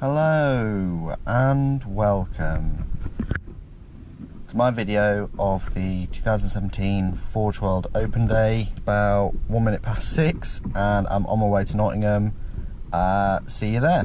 Hello and welcome to my video of the 2017 Forge World Open Day. About 1 minute past 6 and I'm on my way to Nottingham. See you there.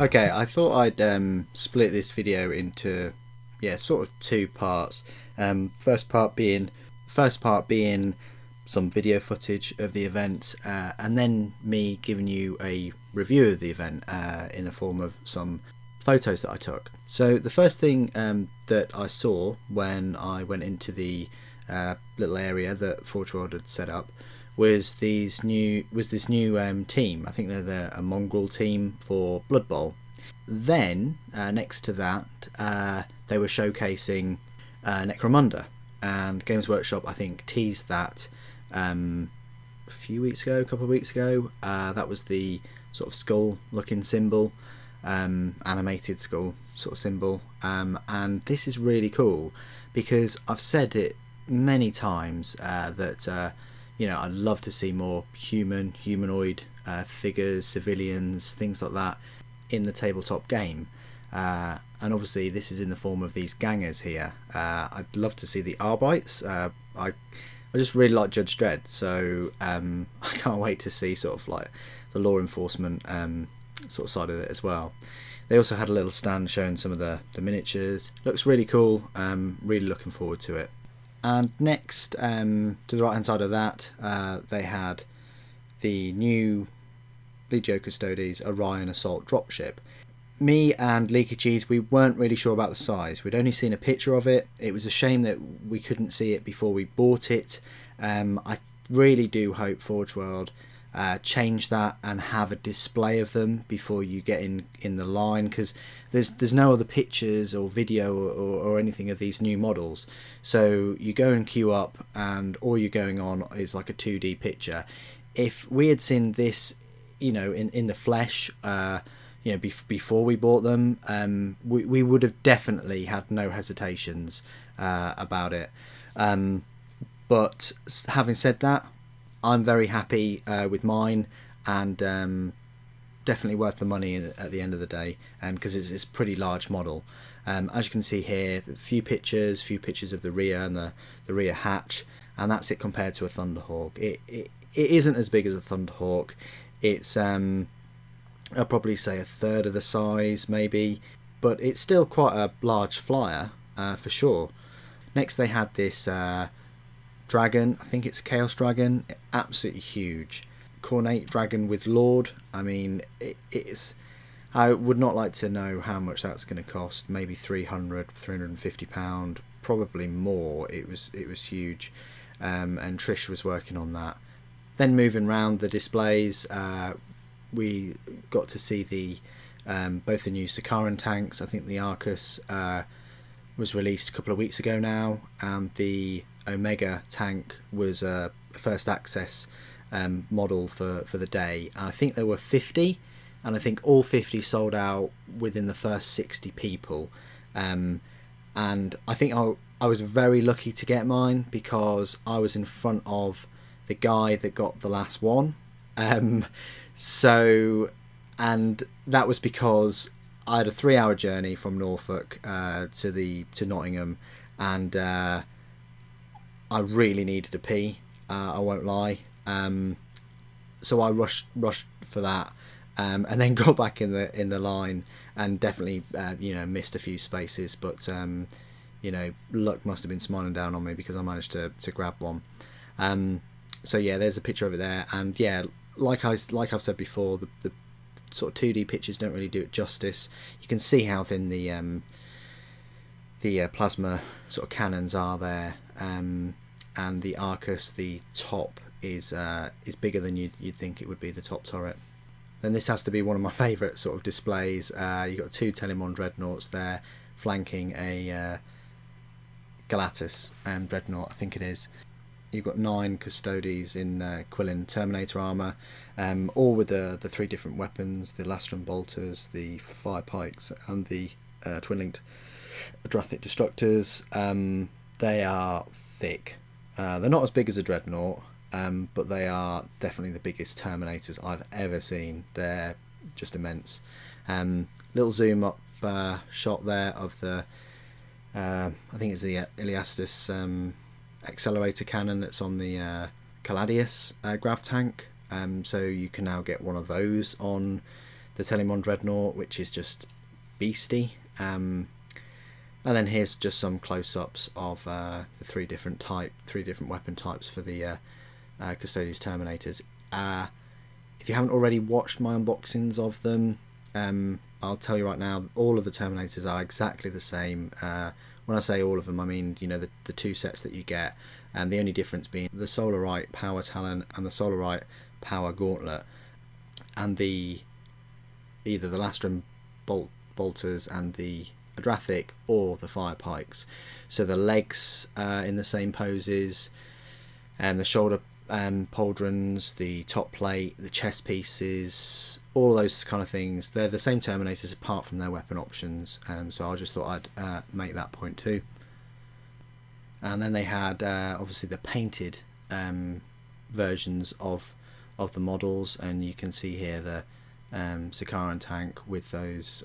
Okay, I thought I'd split this video into, yeah, sort of two parts. First part being some video footage of the event, and then me giving you a review of the event in the form of some photos that I took. So the first thing that I saw when I went into the little area that Forge World had set up was this new team. I think they're a mongrel team for Blood Bowl. Then next to that, they were showcasing Necromunda, and Games Workshop I think teased that a couple of weeks ago. That was the sort of skull-looking symbol, animated skull sort of symbol, and this is really cool because I've said it many times that. I'd love to see more humanoid figures, civilians, things like that in the tabletop game. And obviously this is in the form of these gangers here. I'd love to see the Arbites. I just really like Judge Dredd, so I can't wait to see sort of like the law enforcement sort of side of it as well. They also had a little stand showing some of the miniatures. Looks really cool. Really looking forward to it. And next, to the right hand side of that, they had the new Legio Custodes Orion Assault dropship. Me and Leaky Cheese, we weren't really sure about the size. We'd only seen a picture of it. It was a shame that we couldn't see it before we bought it. I really do hope Forge World change that and have a display of them before you get in the line, because there's no other pictures or video or anything of these new models. So you go and queue up and all you're going on is like a 2D picture. If we had seen this in the flesh before we bought them, we would have definitely had no hesitations about it. But having said that, I'm very happy with mine, and definitely worth the money at the end of the day, because it's a pretty large model. As you can see here, a few pictures of the rear and the rear hatch, and that's it compared to a Thunderhawk. It isn't as big as a Thunderhawk. It's I'll probably say a third of the size maybe, but it's still quite a large flyer for sure. Next they had this dragon. I think it's a Chaos Dragon. Absolutely huge. Cornate dragon with Lord. I mean, it's. I would not like to know how much that's going to cost. Maybe £350, probably more. It was huge, and Trish was working on that. Then moving around the displays, we got to see the both the new Sakaran tanks. I think the Arcus was released a couple of weeks ago now, and the Omega tank was a first access model for the day. And I think there were 50, and I think all 50 sold out within the first 60 people. And I think I was very lucky to get mine because I was in front of the guy that got the last one. So, and that was because I had a 3-hour journey from Norfolk to Nottingham, and I really needed a pee. I won't lie. So I rushed for that, and then got back in the line, and definitely missed a few spaces. But luck must have been smiling down on me because I managed to grab one. So yeah, there's a picture of it there, and yeah, like I've said before, the sort of 2D pictures don't really do it justice. You can see how thin the plasma sort of cannons are there, and the Arcus, the top is bigger than you'd think it would be, the top turret. Then this has to be one of my favourite sort of displays. You've got 2 Telemon Dreadnoughts there flanking a Galatus Dreadnought, I think it is. You've got 9 Custodes in Quillen Terminator armour, all with the 3 different weapons, the Lastron Bolters, the Fire Pikes, and the Twin-Linked Adrathic Destructors. They are thick. They're not as big as a Dreadnought, but they are definitely the biggest Terminators I've ever seen. They're just immense. Little zoom up shot there of the, I think it's the Iliastus accelerator cannon that's on the Caladius grav tank. So you can now get one of those on the Telemon Dreadnought, which is just beastie. And then here's just some close-ups of the three different weapon types for the Custodes Terminators. If you haven't already watched my unboxings of them, I'll tell you right now, all of the Terminators are exactly the same. When I say all of them, I mean, you know, the two sets that you get, and the only difference being the Solarite Power Talon and the Solarite Power Gauntlet, and either the Lastrum Bolters and the Adrathic, or the Fire Pikes. So the legs in the same poses, and the shoulder pauldrons, the top plate, the chest pieces, all those kind of things, they're the same Terminators apart from their weapon options. So I just thought I'd make that point too. And then they had obviously the painted versions of the models, and you can see here the Sicaran tank with those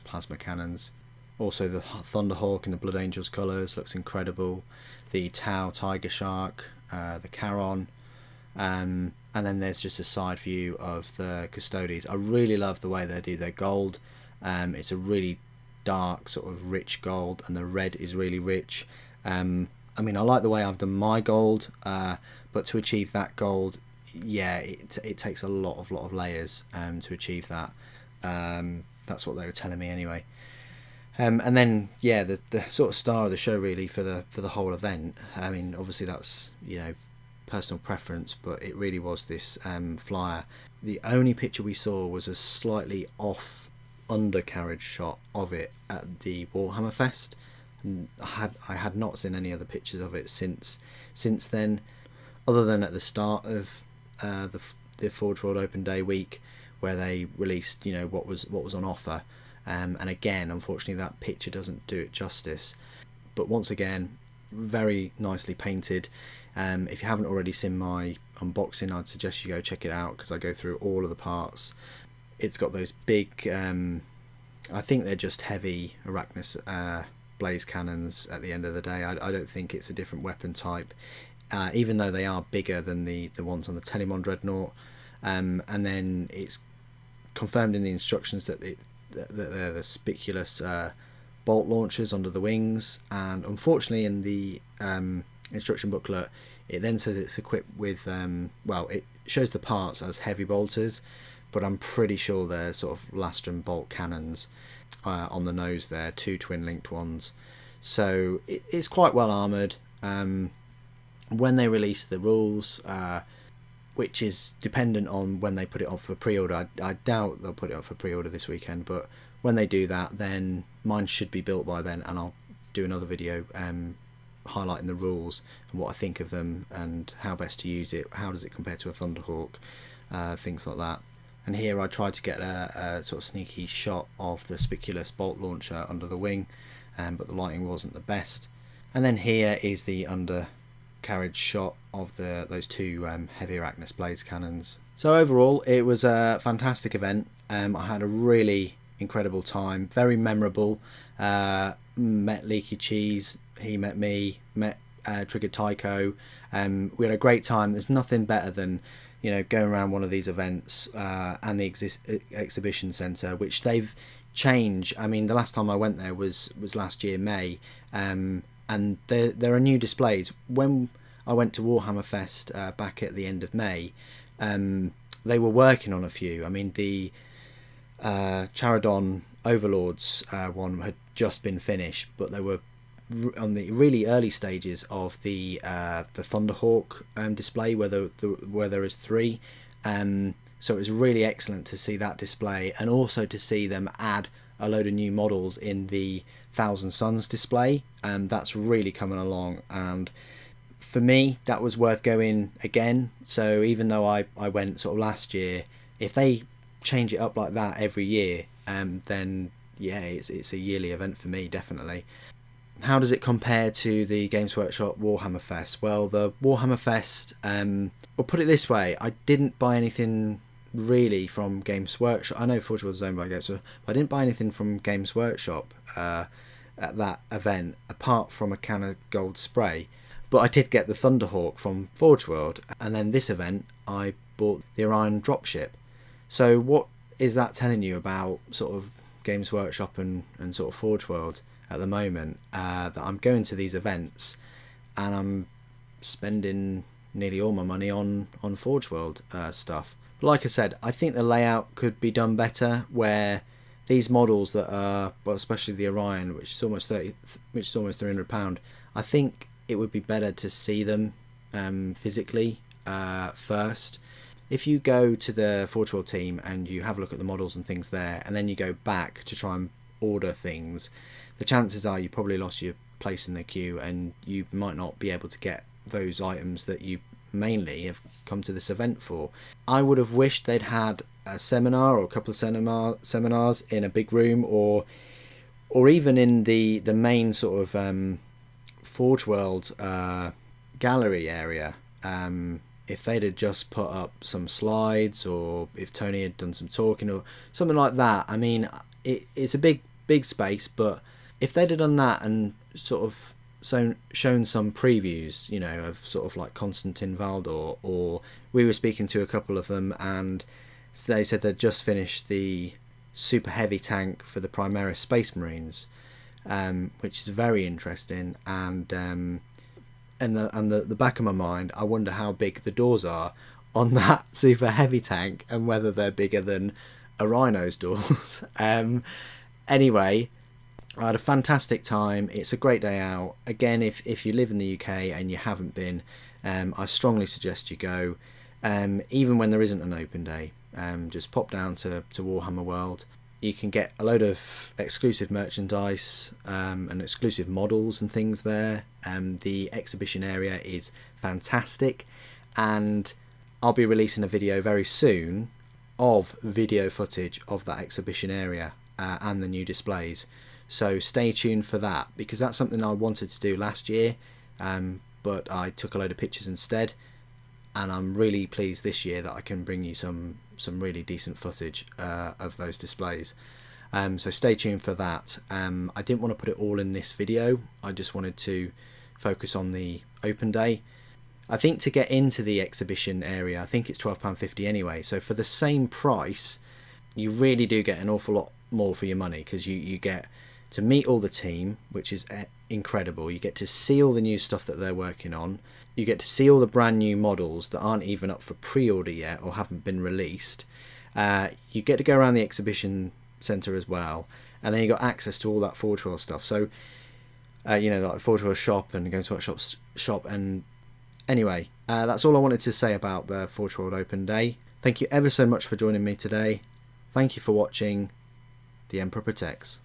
plasma cannons. Also the Thunderhawk in the Blood Angels colours looks incredible. The Tau Tiger Shark, the Charon, and then there's just a side view of the Custodes. I really love the way they do their gold. It's a really dark, sort of rich gold, and the red is really rich. I mean, I like the way I've done my gold, but to achieve that gold, yeah, it takes a lot of layers to achieve that. That's what they were telling me anyway. And then, yeah, the sort of star of the show really for the whole event. I mean, obviously that's, you know, personal preference, but it really was this flyer. The only picture we saw was a slightly off undercarriage shot of it at the Warhammer Fest. And I had not seen any other pictures of it since then, other than at the start of the Forge World Open Day week, where they released, you know, what was on offer. And again, unfortunately, that picture doesn't do it justice. But once again, very nicely painted. If you haven't already seen my unboxing, I'd suggest you go check it out, because I go through all of the parts. It's got those big, I think they're just heavy Arachnus blaze cannons at the end of the day. I don't think it's a different weapon type, even though they are bigger than the ones on the Telemon Dreadnought. And then it's confirmed in the instructions that they're the spiculous bolt launchers under the wings, and unfortunately in the instruction booklet it then says it's equipped with well, it shows the parts as heavy bolters, but I'm pretty sure they're sort of Lastrum bolt cannons on the nose there, two twin linked ones. So it's quite well armoured. When they release the rules, which is dependent on when they put it on for pre-order. I doubt they'll put it on for pre-order this weekend, but when they do that, then mine should be built by then, and I'll do another video highlighting the rules and what I think of them and how best to use it, how does it compare to a Thunderhawk, things like that. And here I tried to get a sort of sneaky shot of the spiculous bolt launcher under the wing, but the lighting wasn't the best. And then here is the undercarriage shot of those two heavy Arachnus blaze cannons. So overall, it was a fantastic event. I had a really incredible time, very memorable. Met Leaky Cheese, he met me, met Triggered Tycho. We had a great time. There's nothing better than, you know, going around one of these events and the exhibition centre, which they've changed. I mean, the last time I went there was last year, May, and there are new displays. When I went to Warhammer Fest back at the end of May, they were working on a few. I mean, the Charadon Overlords one had just been finished, but they were on the really early stages of the Thunderhawk display, where there is 3. So it was really excellent to see that display, and also to see them add a load of new models in the Thousand Suns display. That's really coming along, and for me that was worth going again. So even though I went sort of last year, if they change it up like that every year, then yeah, it's a yearly event for me, definitely. How does it compare to the Games Workshop Warhammer Fest? Well, the Warhammer Fest, we'll put it this way, I didn't buy anything really from Games Workshop. I know Forge World was owned by Games Workshop, but I didn't buy anything from Games Workshop at that event, apart from a can of gold spray. But I did get the Thunderhawk from Forge World, and then this event I bought the Orion dropship. So what is that telling you about sort of Games Workshop and sort of Forge World at the moment? That I'm going to these events and I'm spending nearly all my money on Forge World stuff. But like I said, I think the layout could be done better, where these models that are, well, especially the Orion, which is almost £300, I think it would be better to see them physically first. If you go to the Forge World team and you have a look at the models and things there, and then you go back to try and order things, the chances are you probably lost your place in the queue and you might not be able to get those items that you mainly have come to this event for. I would have wished they'd had a seminar or a couple of seminars in a big room, or even in the main sort of Forge World gallery area. If they'd have just put up some slides, or if Tony had done some talking or something like that. I mean, it's a big space, but if they'd have done that and sort of shown some previews, you know, of sort of like Konstantin Valdor, or we were speaking to a couple of them and they said they'd just finished the super heavy tank for the Primaris Space Marines, which is very interesting. And the back of my mind, I wonder how big the doors are on that super heavy tank and whether they're bigger than a Rhino's doors. Anyway, I had a fantastic time. It's a great day out. Again, if you live in the UK and you haven't been, I strongly suggest you go. Even when there isn't an open day, just pop down to Warhammer World. You can get a load of exclusive merchandise and exclusive models and things there. The exhibition area is fantastic, and I'll be releasing a video very soon of video footage of that exhibition area and the new displays. So stay tuned for that, because that's something I wanted to do last year, but I took a load of pictures instead, and I'm really pleased this year that I can bring you some really decent footage of those displays. So stay tuned for that. I didn't want to put it all in this video. I just wanted to focus on the open day. I think to get into the exhibition area, I think it's £12.50 anyway. So for the same price, you really do get an awful lot more for your money, because you get to meet all the team, which is incredible. You get to see all the new stuff that they're working on. You get to see all the brand new models that aren't even up for pre-order yet or haven't been released. You get to go around the exhibition centre as well, and then you got access to all that Forge World stuff. So you know, like the Forge World shop and Games Workshop shop. And anyway, that's all I wanted to say about the Forge World Open Day. Thank you ever so much for joining me today. Thank you for watching. The Emperor Protects.